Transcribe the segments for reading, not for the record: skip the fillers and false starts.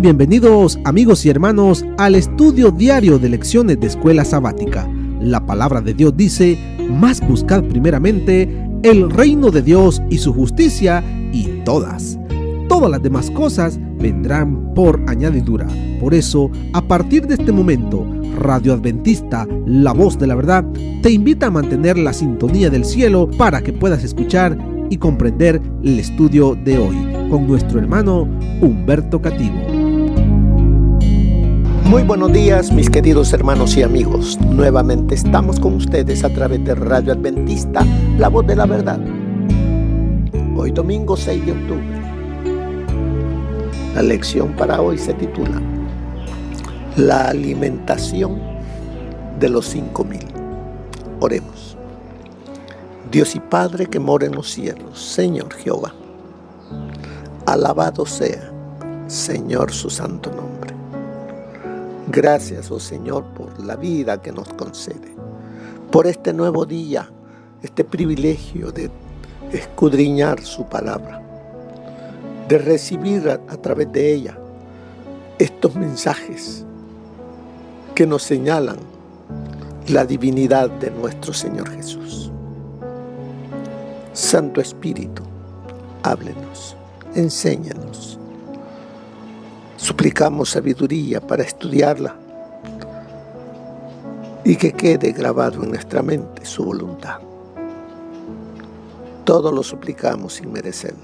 Bienvenidos amigos y hermanos al estudio diario de lecciones de Escuela Sabática. La palabra de Dios dice: mas buscad primeramente el reino de Dios y su justicia, y todas las demás cosas vendrán por añadidura. Por eso, a partir de este momento, Radio Adventista, la voz de la verdad, te invita a mantener la sintonía del cielo para que puedas escuchar y comprender el estudio de hoy con nuestro hermano Humberto Cativo. Muy buenos días, mis queridos hermanos y amigos. Nuevamente estamos con ustedes a través de Radio Adventista, la voz de la verdad. Hoy domingo 6 de octubre. La lección para hoy se titula La alimentación de los 5,000. Oremos. Dios y Padre que mora en los cielos, Señor Jehová, alabado sea, Señor, su santo nombre. Gracias, oh Señor, por la vida que nos concede, por este nuevo día, este privilegio de escudriñar su palabra, de recibir a través de ella estos mensajes que nos señalan la divinidad de nuestro Señor Jesús. Santo Espíritu, háblenos, enséñanos. Suplicamos sabiduría para estudiarla y que quede grabado en nuestra mente su voluntad. Todo lo suplicamos sin merecerlo,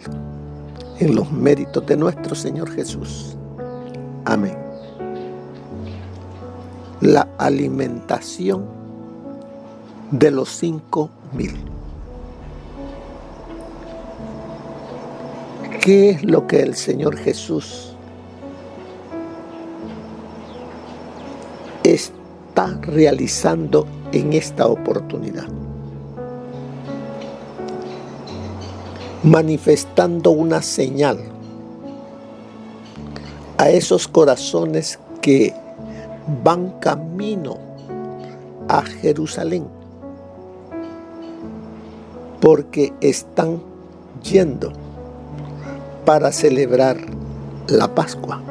en los méritos de nuestro Señor Jesús. Amén. La alimentación de los 5,000. ¿Qué es lo que el Señor Jesús está realizando en esta oportunidad? Manifestando una señal a esos corazones que van camino a Jerusalén, porque están yendo para celebrar la Pascua.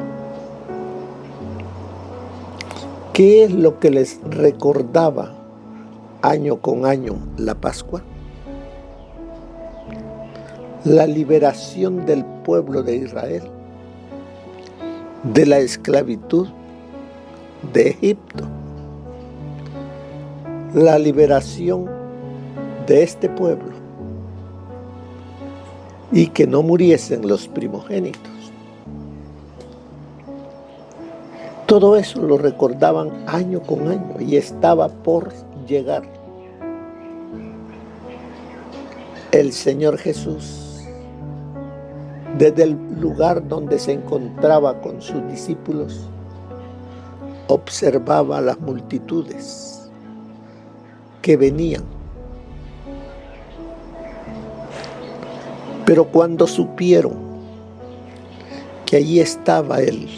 ¿Qué es lo que les recordaba año con año la Pascua? La liberación del pueblo de Israel de la esclavitud de Egipto. La liberación de este pueblo y que no muriesen los primogénitos. Todo eso lo recordaban año con año y estaba por llegar. El Señor Jesús, desde el lugar donde se encontraba con sus discípulos, observaba las multitudes que venían. Pero cuando supieron que allí estaba el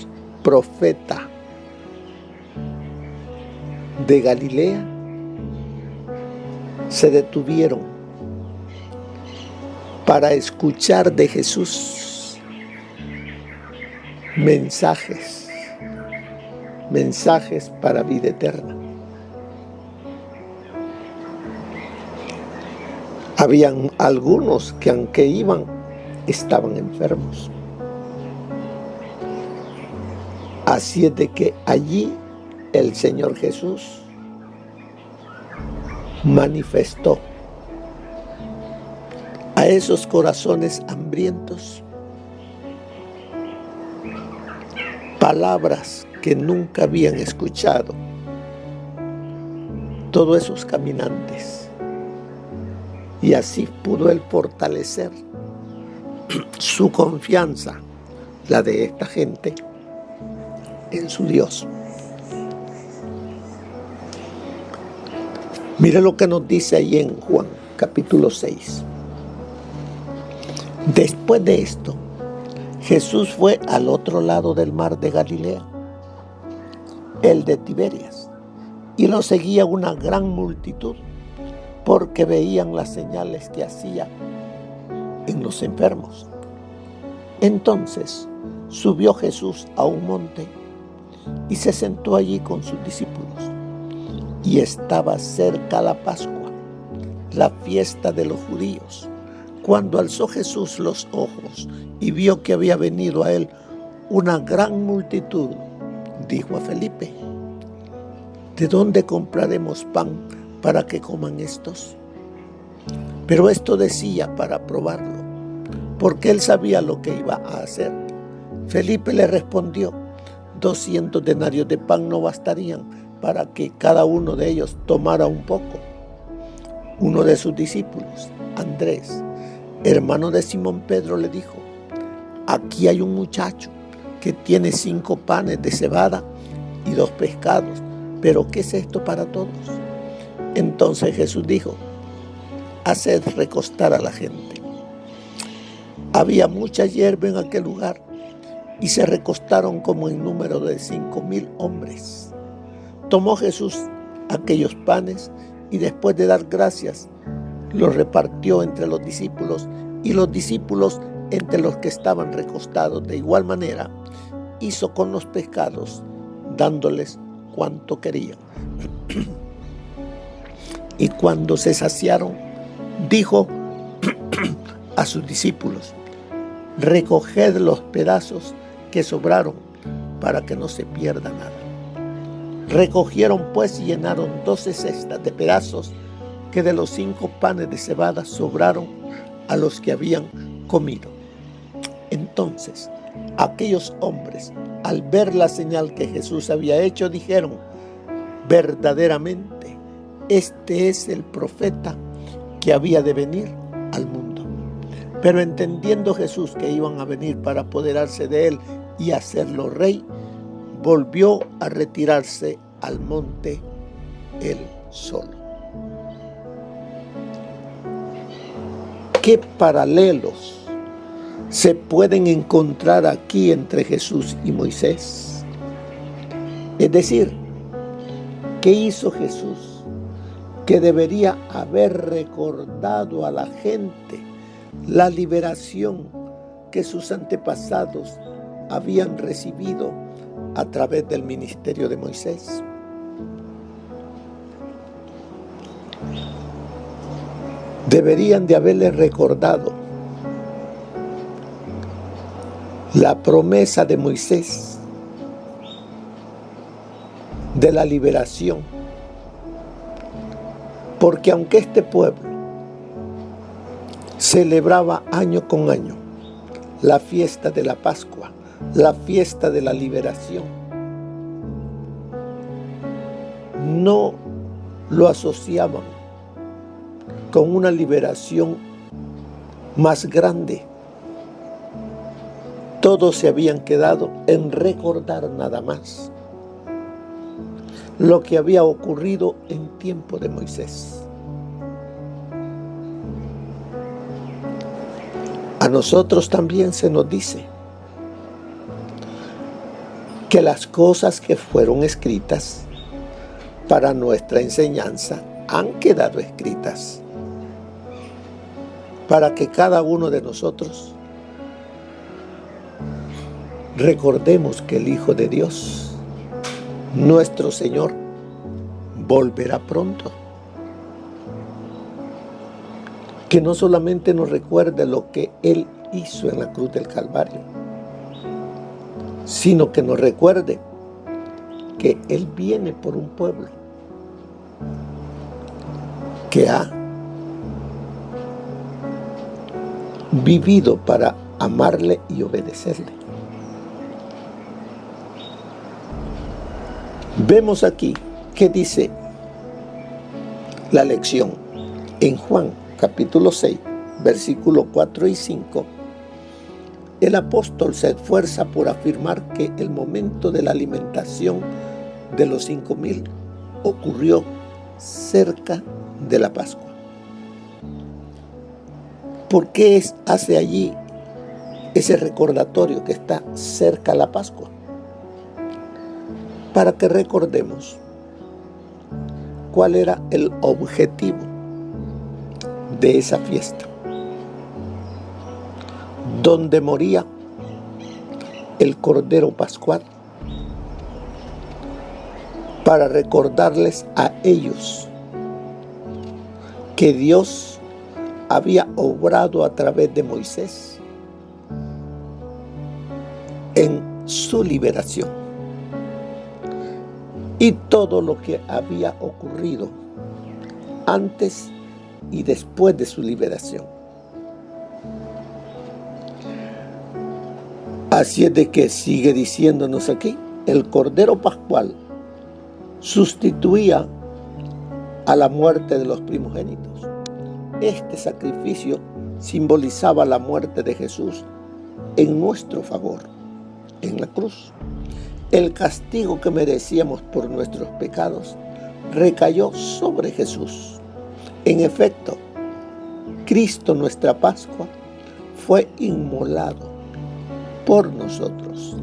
profeta de Galilea, se detuvieron para escuchar de Jesús mensajes para vida eterna. Habían algunos que aunque iban, estaban enfermos. Así es de que allí el Señor Jesús manifestó a esos corazones hambrientos palabras que nunca habían escuchado todos esos caminantes. Y así pudo él fortalecer su confianza, la de esta gente, en su Dios. Mire lo que nos dice ahí en Juan, capítulo 6. Después de esto, Jesús fue al otro lado del mar de Galilea, el de Tiberias, y lo seguía una gran multitud, porque veían las señales que hacía en los enfermos. Entonces subió Jesús a un monte y se sentó allí con sus discípulos. Y estaba cerca la Pascua, la fiesta de los judíos. Cuando alzó Jesús los ojos y vio que había venido a él una gran multitud, dijo a Felipe: ¿de dónde compraremos pan para que coman estos? Pero esto decía para probarlo, porque él sabía lo que iba a hacer. Felipe le respondió: 200 denarios de pan no bastarían para que cada uno de ellos tomara un poco. Uno de sus discípulos, Andrés, hermano de Simón Pedro, le dijo: aquí hay un muchacho que tiene 5 panes de cebada y 2 pescados, pero ¿qué es esto para todos? Entonces Jesús dijo: haced recostar a la gente. Había mucha hierba en aquel lugar, y se recostaron como en número de 5,000 hombres. Tomó Jesús aquellos panes y después de dar gracias, los repartió entre los discípulos y los discípulos entre los que estaban recostados. De igual manera hizo con los pescados, dándoles cuanto querían. Y cuando se saciaron, dijo a sus discípulos: recoged los pedazos que sobraron para que no se pierda nada. Recogieron pues y llenaron 12 cestas de pedazos que de los 5 panes de cebada sobraron a los que habían comido. Entonces aquellos hombres, al ver la señal que Jesús había hecho, dijeron: verdaderamente este es el profeta que había de venir al mundo. Pero entendiendo Jesús que iban a venir para apoderarse de él y hacerlo rey, volvió a retirarse al monte él solo. ¿Qué paralelos se pueden encontrar aquí entre Jesús y Moisés? Es decir, ¿qué hizo Jesús que debería haber recordado a la gente la liberación que sus antepasados habían recibido a través del ministerio de Moisés? Deberían de haberles recordado la promesa de Moisés de la liberación, porque aunque este pueblo celebraba año con año la fiesta de la Pascua, la fiesta de la liberación, no lo asociaban con una liberación más grande. Todos se habían quedado en recordar nada más lo que había ocurrido en tiempo de Moisés. A nosotros también se nos dice que las cosas que fueron escritas para nuestra enseñanza han quedado escritas para que cada uno de nosotros recordemos que el Hijo de Dios, nuestro Señor, volverá pronto. Que no solamente nos recuerde lo que Él hizo en la cruz del Calvario, sino que nos recuerde que Él viene por un pueblo que ha vivido para amarle y obedecerle. Vemos aquí que dice la lección en Juan capítulo 6, versículos 4 y 5. El apóstol se esfuerza por afirmar que el momento de la alimentación de los 5,000 ocurrió cerca de la Pascua. ¿Por qué hace allí ese recordatorio que está cerca la Pascua? Para que recordemos cuál era el objetivo de esa fiesta, donde moría el Cordero Pascual para recordarles a ellos que Dios había obrado a través de Moisés en su liberación y todo lo que había ocurrido antes y después de su liberación. Así es de que sigue diciéndonos aquí, el Cordero Pascual sustituía a la muerte de los primogénitos. Este sacrificio simbolizaba la muerte de Jesús en nuestro favor, en la cruz. El castigo que merecíamos por nuestros pecados recayó sobre Jesús. En efecto, Cristo, nuestra Pascua, fue inmolado por nosotros.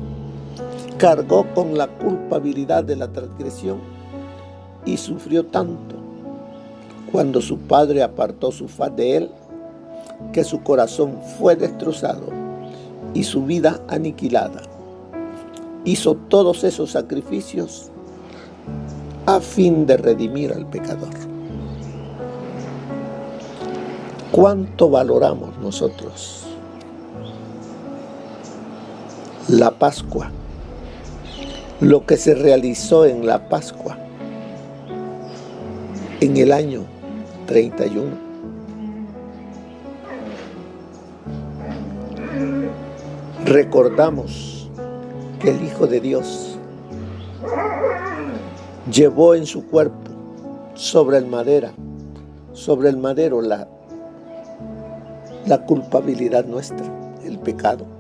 Cargó con la culpabilidad de la transgresión y sufrió tanto cuando su Padre apartó su faz de él, que su corazón fue destrozado y su vida aniquilada. Hizo todos esos sacrificios a fin de redimir al pecador. ¿Cuánto valoramos nosotros la Pascua? Lo que se realizó en la Pascua en el año 31. Recordamos que el Hijo de Dios llevó en su cuerpo sobre el madero la culpabilidad nuestra, el pecado.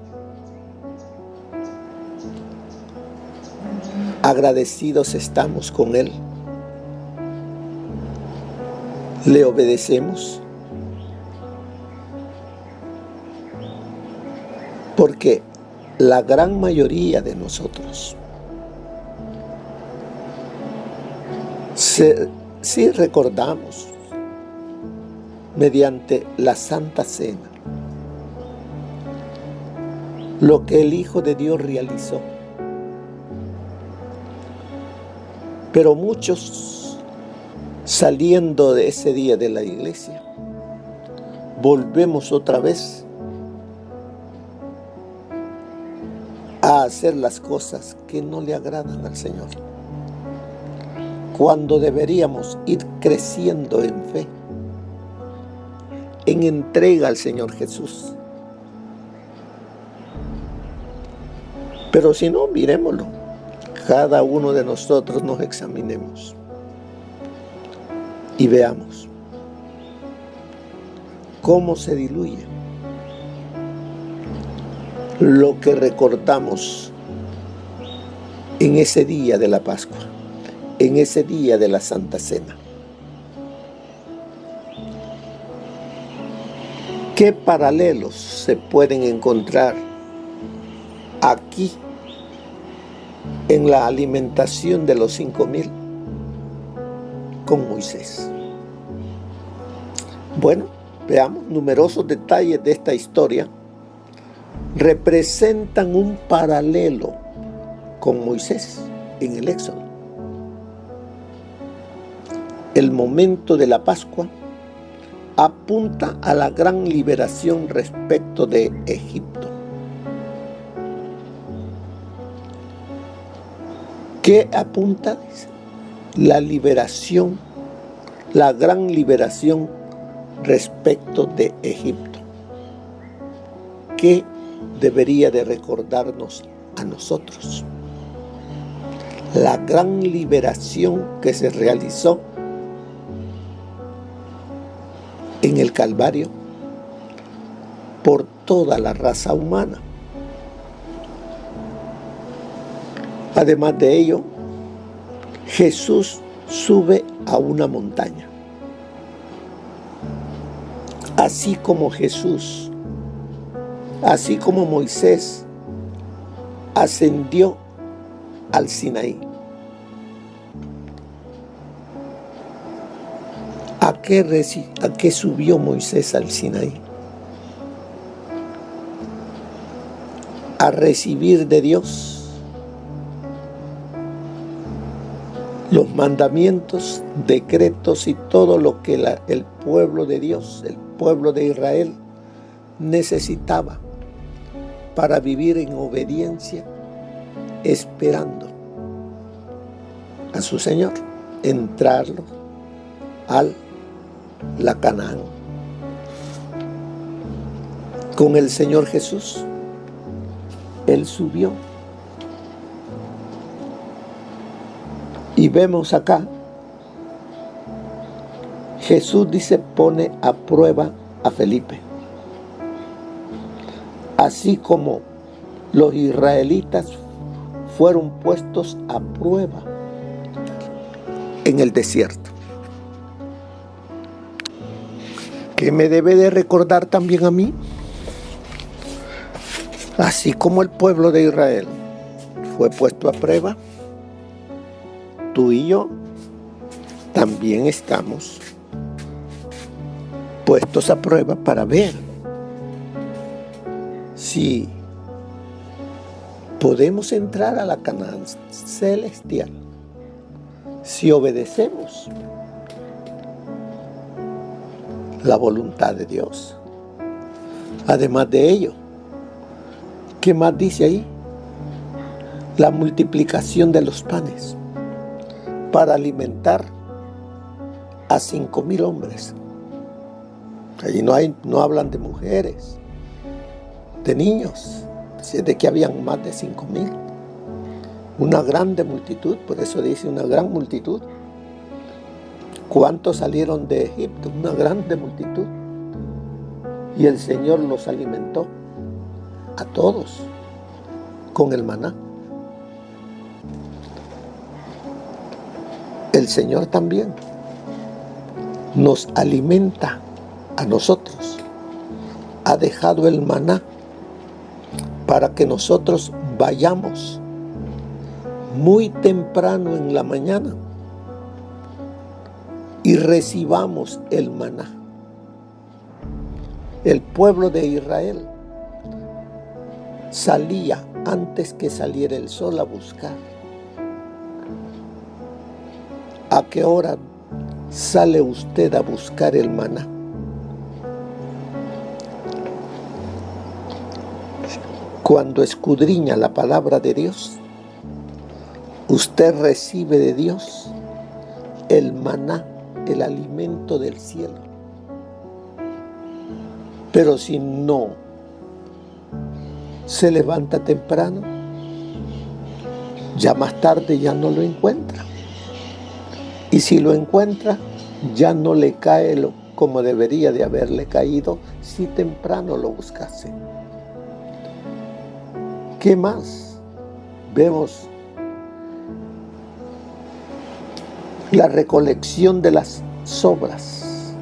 Agradecidos estamos con Él. ¿Le obedecemos? Porque la gran mayoría de nosotros sí recordamos mediante la Santa Cena lo que el Hijo de Dios realizó. Pero muchos, saliendo de ese día de la iglesia, volvemos otra vez a hacer las cosas que no le agradan al Señor, cuando deberíamos ir creciendo en fe, en entrega al Señor Jesús. Pero si no, miremoslo, cada uno de nosotros nos examinemos y veamos cómo se diluye lo que recordamos en ese día de la Pascua, en ese día de la Santa Cena. ¿Qué paralelos se pueden encontrar aquí en la alimentación de los 5,000 con Moisés? Bueno, veamos, numerosos detalles de esta historia representan un paralelo con Moisés en el Éxodo. El momento de la Pascua apunta a la gran liberación respecto de Egipto. ¿Qué apunta? La liberación, la gran liberación respecto de Egipto. ¿Qué debería de recordarnos a nosotros? La gran liberación que se realizó en el Calvario por toda la raza humana. Además de ello, Jesús sube a una montaña. Así como Jesús, así como Moisés ascendió al Sinaí. ¿A qué subió Moisés al Sinaí? a recibir de Dios los mandamientos, decretos y todo lo que el pueblo de Dios, el pueblo de Israel, necesitaba para vivir en obediencia, esperando a su Señor entrarlo a la Canaán. Con el Señor Jesús, Él subió. Y vemos acá, Jesús dice, pone a prueba a Felipe. Así como los israelitas fueron puestos a prueba en el desierto. ¿Qué me debe de recordar también a mí? Así como el pueblo de Israel fue puesto a prueba, tú y yo también estamos puestos a prueba para ver si podemos entrar a la Canaán celestial, si obedecemos la voluntad de Dios. Además de ello, ¿qué más dice ahí? La multiplicación de los panes para alimentar a 5,000 hombres. Allí no hablan de mujeres, de niños, de que habían más de 5,000. Una grande multitud, por eso dice una gran multitud. ¿Cuántos salieron de Egipto? Una grande multitud. Y el Señor los alimentó a todos con el maná. El Señor también nos alimenta a nosotros. Ha dejado el maná para que nosotros vayamos muy temprano en la mañana y recibamos el maná. El pueblo de Israel salía antes que saliera el sol a buscar. ¿A qué hora sale usted a buscar el maná? Cuando escudriña la palabra de Dios, usted recibe de Dios el maná, el alimento del cielo. Pero si no se levanta temprano, ya más tarde ya no lo encuentra. Y si lo encuentra, ya no le cae como debería de haberle caído si temprano lo buscase. ¿Qué más? Vemos la recolección de las sobras.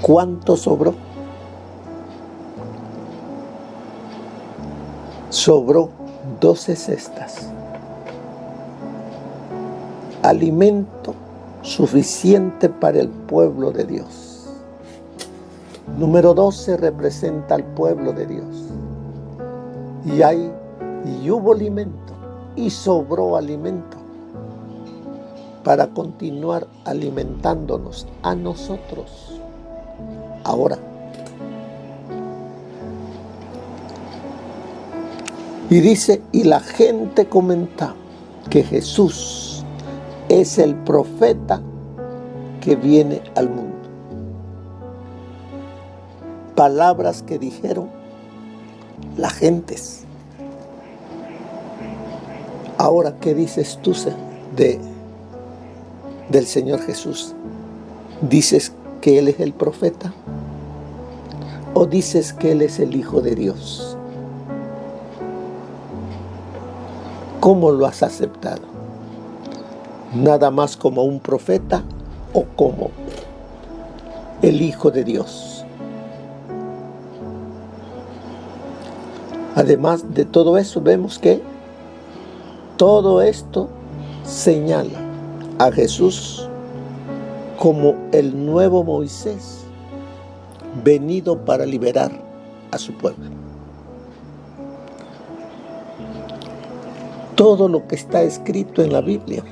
¿Cuánto sobró? Sobró 12 cestas. Alimento suficiente para el pueblo de Dios. Número 12 representa al pueblo de Dios. Y hubo alimento, y sobró alimento para continuar alimentándonos a nosotros. Ahora. Y dice, y la gente comenta que Jesús es el profeta que viene al mundo. Palabras que dijeron las gentes. Ahora, ¿qué dices tú del Señor Jesús? ¿Dices que Él es el profeta? ¿O dices que Él es el Hijo de Dios? ¿Cómo lo has aceptado? ¿Nada más como un profeta o como el Hijo de Dios? Además de todo eso, vemos que todo esto señala a Jesús como el nuevo Moisés, venido para liberar a su pueblo. Todo lo que está escrito en la Biblia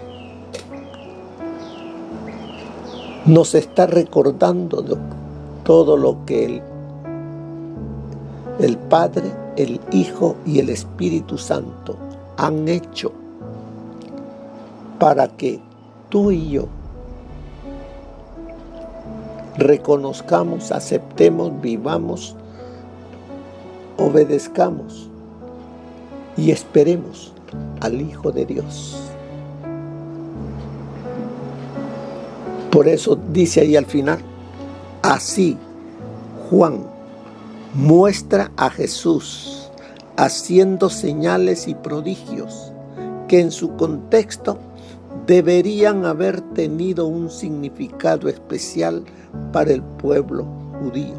nos está recordando de todo lo que el Padre, el Hijo y el Espíritu Santo han hecho para que tú y yo reconozcamos, aceptemos, vivamos, obedezcamos y esperemos al Hijo de Dios. Por eso dice ahí al final, así Juan muestra a Jesús haciendo señales y prodigios que en su contexto deberían haber tenido un significado especial para el pueblo judío.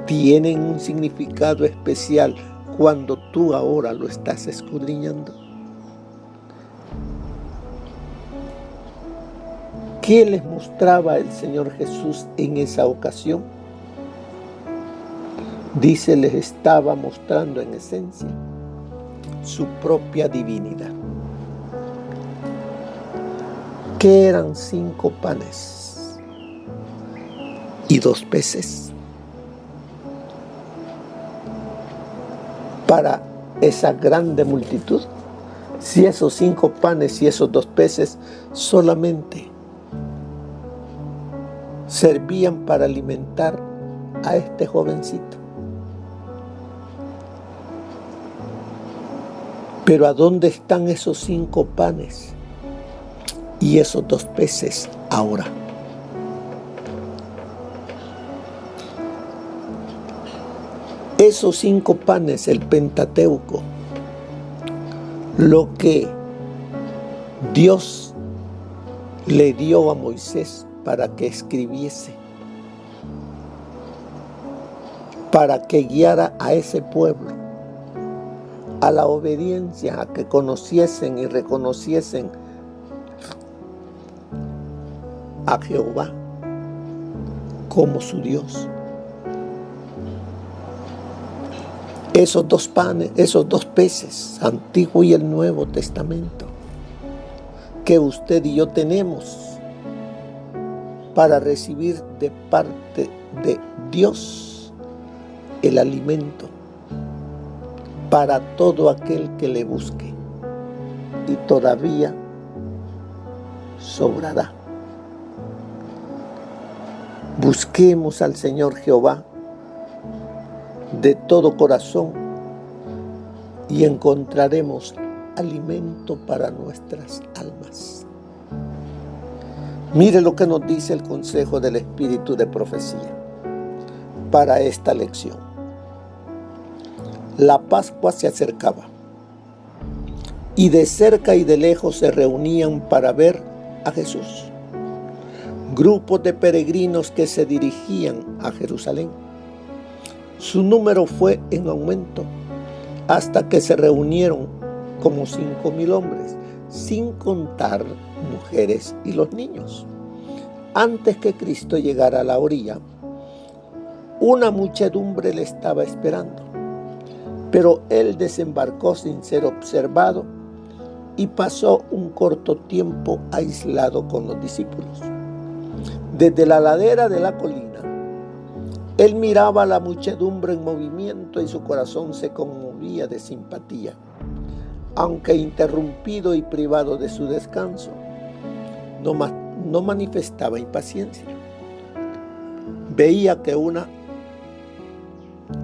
Tienen un significado especial cuando tú ahora lo estás escudriñando. ¿Qué les mostraba el Señor Jesús en esa ocasión? Dice, les estaba mostrando en esencia su propia divinidad. ¿Qué eran 5 panes y 2 peces? Para esa grande multitud, si esos 5 panes y esos 2 peces solamente servían para alimentar a este jovencito. Pero ¿a dónde están esos 5 panes y esos 2 peces ahora? Esos 5 panes, el Pentateuco, lo que Dios le dio a Moisés para que escribiese, para que guiara a ese pueblo a la obediencia, a que conociesen y reconociesen a Jehová como su Dios. Esos 2 panes, esos 2 peces, Antiguo y el Nuevo Testamento, que usted y yo tenemos para recibir de parte de Dios el alimento para todo aquel que le busque, y todavía sobrará. Busquemos al Señor Jehová de todo corazón y encontraremos alimento para nuestras almas. Mire lo que nos dice el consejo del Espíritu de profecía para esta lección. La Pascua se acercaba y de cerca y de lejos se reunían para ver a Jesús. Grupos de peregrinos que se dirigían a Jerusalén. Su número fue en aumento hasta que se reunieron como 5,000 hombres, sin contar mujeres y los niños. Antes que Cristo llegara a la orilla, una muchedumbre le estaba esperando, pero él desembarcó sin ser observado y pasó un corto tiempo aislado con los discípulos. Desde la ladera de la colina, él miraba a la muchedumbre en movimiento y su corazón se conmovía de simpatía. Aunque interrumpido y privado de su descanso, no manifestaba impaciencia. Veía que una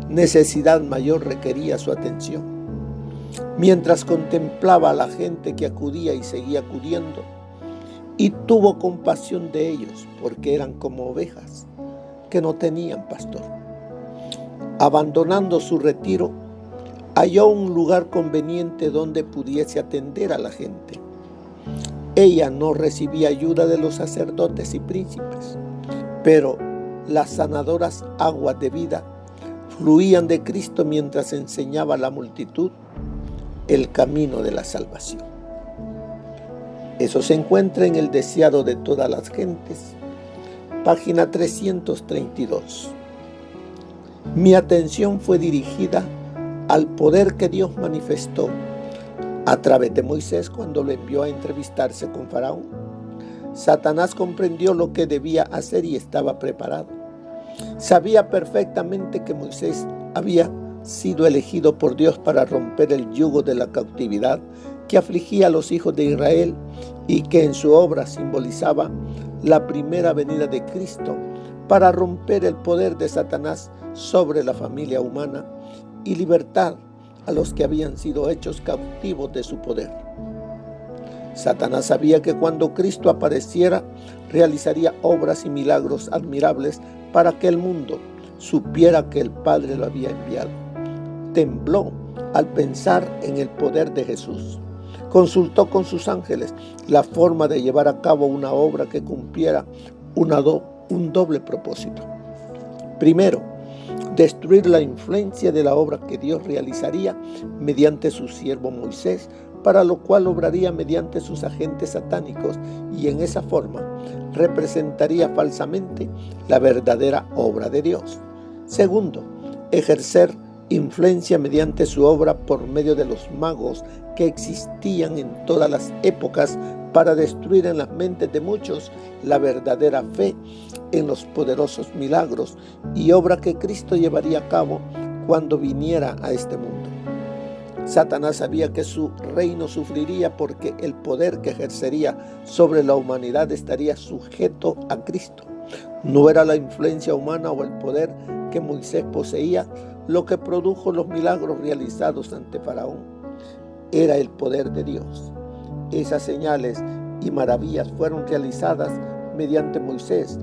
necesidad mayor requería su atención. Mientras contemplaba a la gente que acudía y seguía acudiendo, y tuvo compasión de ellos, porque eran como ovejas que no tenían pastor. Abandonando su retiro, halló un lugar conveniente donde pudiese atender a la gente. Ella no recibía ayuda de los sacerdotes y príncipes, pero las sanadoras aguas de vida fluían de Cristo mientras enseñaba a la multitud el camino de la salvación. Eso se encuentra en El deseado de todas las gentes, página 332. Mi atención fue dirigida al poder que Dios manifestó a través de Moisés cuando lo envió a entrevistarse con Faraón. Satanás comprendió lo que debía hacer y estaba preparado. Sabía perfectamente que Moisés había sido elegido por Dios para romper el yugo de la cautividad que afligía a los hijos de Israel y que en su obra simbolizaba la primera venida de Cristo para romper el poder de Satanás sobre la familia humana y libertar a los que habían sido hechos cautivos de su poder. Satanás sabía que cuando Cristo apareciera, realizaría obras y milagros admirables para que el mundo supiera que el Padre lo había enviado. Tembló al pensar en el poder de Jesús. Consultó con sus ángeles la forma de llevar a cabo una obra que cumpliera un doble propósito. Primero, destruir la influencia de la obra que Dios realizaría mediante su siervo Moisés, para lo cual obraría mediante sus agentes satánicos y en esa forma representaría falsamente la verdadera obra de Dios. Segundo, ejercer influencia mediante su obra por medio de los magos que existían en todas las épocas para destruir en las mentes de muchos la verdadera fe en los poderosos milagros y obra que Cristo llevaría a cabo cuando viniera a este mundo. Satanás sabía que su reino sufriría porque el poder que ejercería sobre la humanidad estaría sujeto a Cristo. No era la influencia humana o el poder que Moisés poseía lo que produjo los milagros realizados ante Faraón. Era el poder de Dios. Esas señales y maravillas fueron realizadas mediante Moisés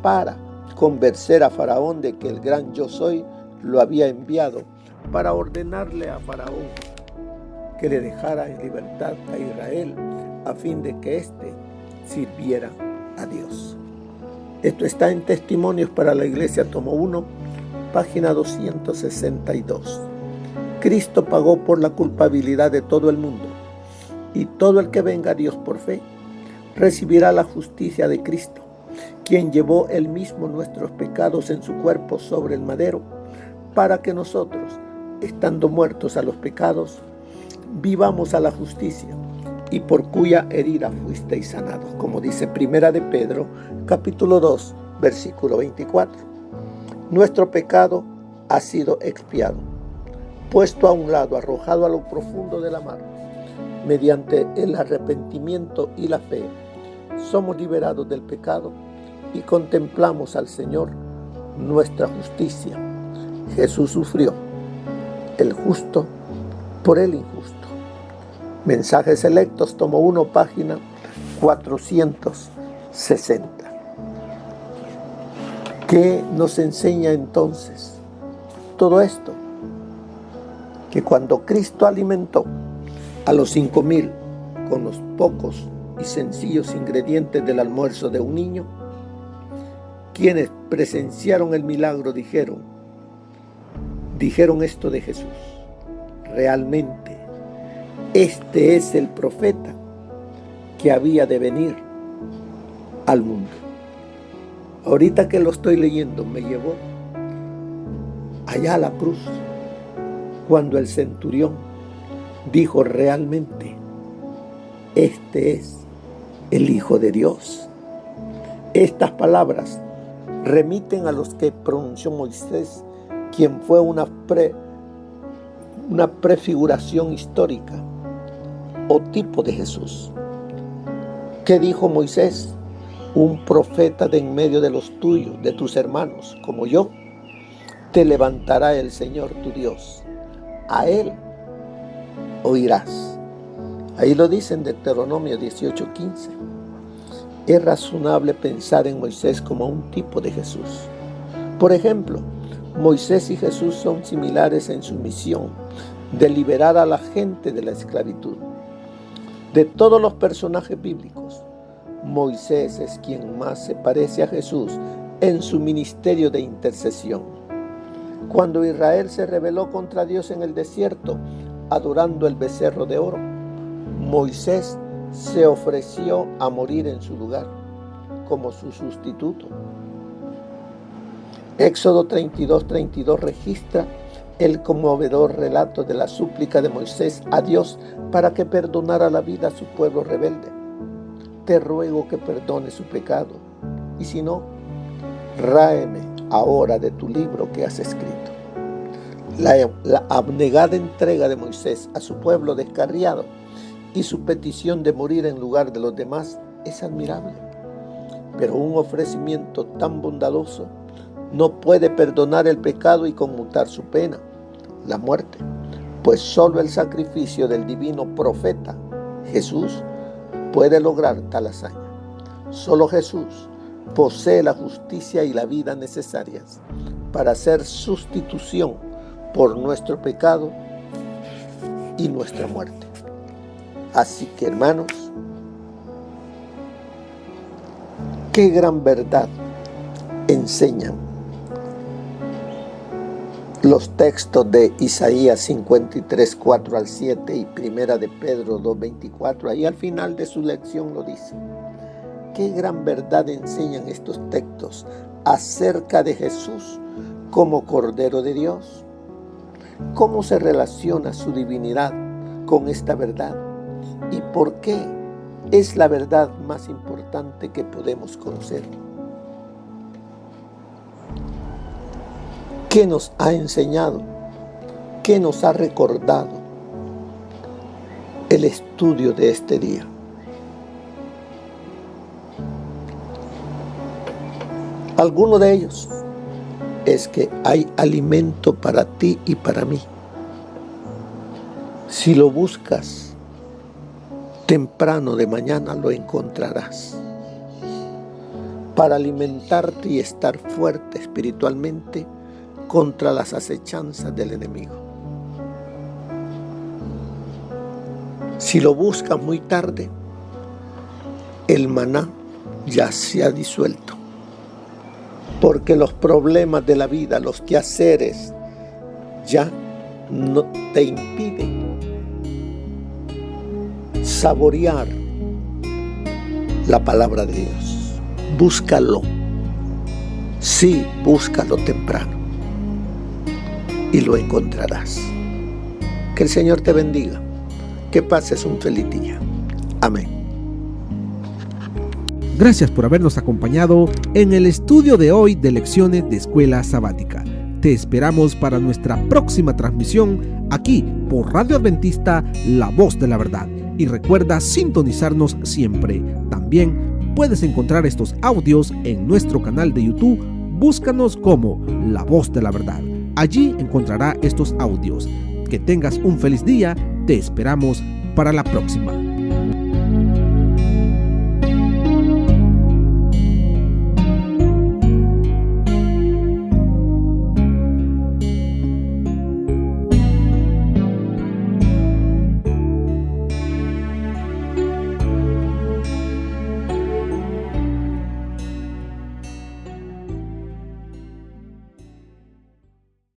para convencer a Faraón de que el gran yo soy lo había enviado para ordenarle a Faraón que le dejara en libertad a Israel a fin de que éste sirviera a Dios. Esto está en Testimonios para la Iglesia, tomo 1, página 262. Cristo pagó por la culpabilidad de todo el mundo, y todo el que venga a Dios por fe recibirá la justicia de Cristo, quien llevó él mismo nuestros pecados en su cuerpo sobre el madero, para que nosotros, estando muertos a los pecados, vivamos a la justicia, y por cuya herida fuisteis sanados, como dice Primera de Pedro, capítulo 2, versículo 24. Nuestro pecado ha sido expiado, puesto a un lado, arrojado a lo profundo de la mar. Mediante el arrepentimiento y la fe, somos liberados del pecado y contemplamos al Señor, nuestra justicia. Jesús sufrió, el justo por el injusto. Mensajes selectos, tomo 1, página 460. ¿Qué nos enseña entonces todo esto? Que cuando Cristo alimentó a los 5,000 con los pocos y sencillos ingredientes del almuerzo de un niño, quienes presenciaron el milagro dijeron esto de Jesús: realmente este es el profeta que había de venir al mundo. Ahorita que lo estoy leyendo, me llevó allá a la cruz, cuando el centurión dijo realmente, este es el Hijo de Dios. Estas palabras remiten a los que pronunció Moisés, quien fue una prefiguración histórica o tipo de Jesús. ¿Qué dijo Moisés? Un profeta de en medio de los tuyos, de tus hermanos, como yo, te levantará el Señor tu Dios. A Él oirás. Ahí lo dice en Deuteronomio 18:15. Es razonable pensar en Moisés como un tipo de Jesús. Por ejemplo, Moisés y Jesús son similares en su misión de liberar a la gente de la esclavitud. De todos los personajes bíblicos, Moisés es quien más se parece a Jesús en su ministerio de intercesión. Cuando Israel se rebeló contra Dios en el desierto, adorando el becerro de oro, Moisés se ofreció a morir en su lugar, como su sustituto. Éxodo 32:32 registra el conmovedor relato de la súplica de Moisés a Dios para que perdonara la vida a su pueblo rebelde. Te ruego que perdone su pecado, y si no, ráeme ahora de tu libro que has escrito. La abnegada entrega de Moisés a su pueblo descarriado y su petición de morir en lugar de los demás es admirable. Pero un ofrecimiento tan bondadoso no puede perdonar el pecado y conmutar su pena, la muerte, pues solo el sacrificio del divino profeta Jesús puede lograr tal hazaña. Solo Jesús posee la justicia y la vida necesarias para hacer sustitución por nuestro pecado y nuestra muerte. Así que, hermanos, qué gran verdad enseñan los textos de Isaías 53, 4 al 7 y primera de Pedro 2, 24. Ahí al final de su lección lo dice. Qué gran verdad enseñan estos textos acerca de Jesús como Cordero de Dios. ¿Cómo se relaciona su divinidad con esta verdad? ¿Y por qué es la verdad más importante que podemos conocer? ¿Qué nos ha enseñado? ¿Qué nos ha recordado el estudio de este día? Alguno de ellos es que hay alimento para ti y para mí. Si lo buscas, temprano de mañana lo encontrarás. Para alimentarte y estar fuerte espiritualmente contra las acechanzas del enemigo. Si lo buscas muy tarde, el maná ya se ha disuelto, porque los problemas de la vida, los quehaceres, ya no te impiden saborear la palabra de Dios. Búscalo, sí, búscalo temprano y lo encontrarás. Que el Señor te bendiga, que pases un feliz día. Amén. Gracias por habernos acompañado en el estudio de hoy de lecciones de Escuela Sabática. Te esperamos para nuestra próxima transmisión aquí por Radio Adventista, La Voz de la Verdad. Y recuerda sintonizarnos siempre. También puedes encontrar estos audios en nuestro canal de YouTube. Búscanos como La Voz de la Verdad. Allí encontrará estos audios. Que tengas un feliz día. Te esperamos para la próxima.